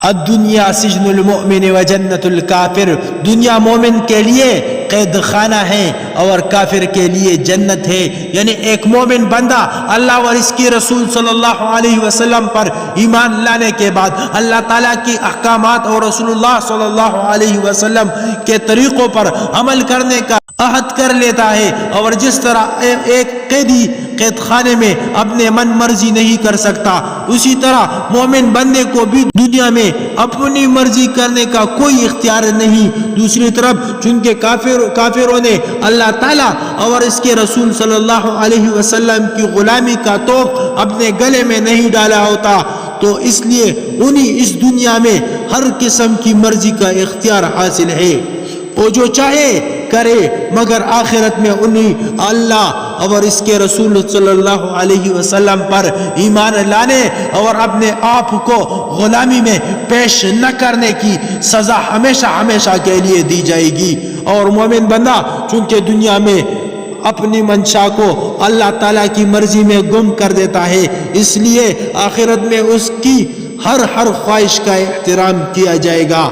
الدنیا سجن المؤمن و جنت الکافر، دنیا مومن کے لیے قید خانہ ہے اور کافر کے لیے جنت ہے۔ یعنی ایک مومن بندہ اللہ اور اس کی رسول صلی اللہ علیہ وسلم پر ایمان لانے کے بعد اللہ تعالیٰ کی احکامات اور رسول اللہ صلی اللہ علیہ وسلم کے طریقوں پر عمل کرنے کا عہد کر لیتا ہے، اور جس طرح ایک قیدی قید خانے میں اپنے من مرضی نہیں کر سکتا، اسی طرح مومن بندے کو بھی دنیا میں اپنی مرضی کرنے کا کوئی اختیار نہیں۔ دوسری طرف چونکہ کافروں نے اللہ تعالیٰ اور اس کے رسول صلی اللہ علیہ وسلم کی غلامی کا توق اپنے گلے میں نہیں ڈالا ہوتا، تو اس لیے انہیں اس دنیا میں ہر قسم کی مرضی کا اختیار حاصل ہے، وہ جو چاہے کرے، مگر آخرت میں انہیں اللہ اور اس کے رسول صلی اللہ علیہ وسلم پر ایمان لانے اور اپنے آپ کو غلامی میں پیش نہ کرنے کی سزا ہمیشہ ہمیشہ کے لیے دی جائے گی۔ اور مومن بندہ چونکہ دنیا میں اپنی منشا کو اللہ تعالیٰ کی مرضی میں گم کر دیتا ہے، اس لیے آخرت میں اس کی ہر خواہش کا احترام کیا جائے گا۔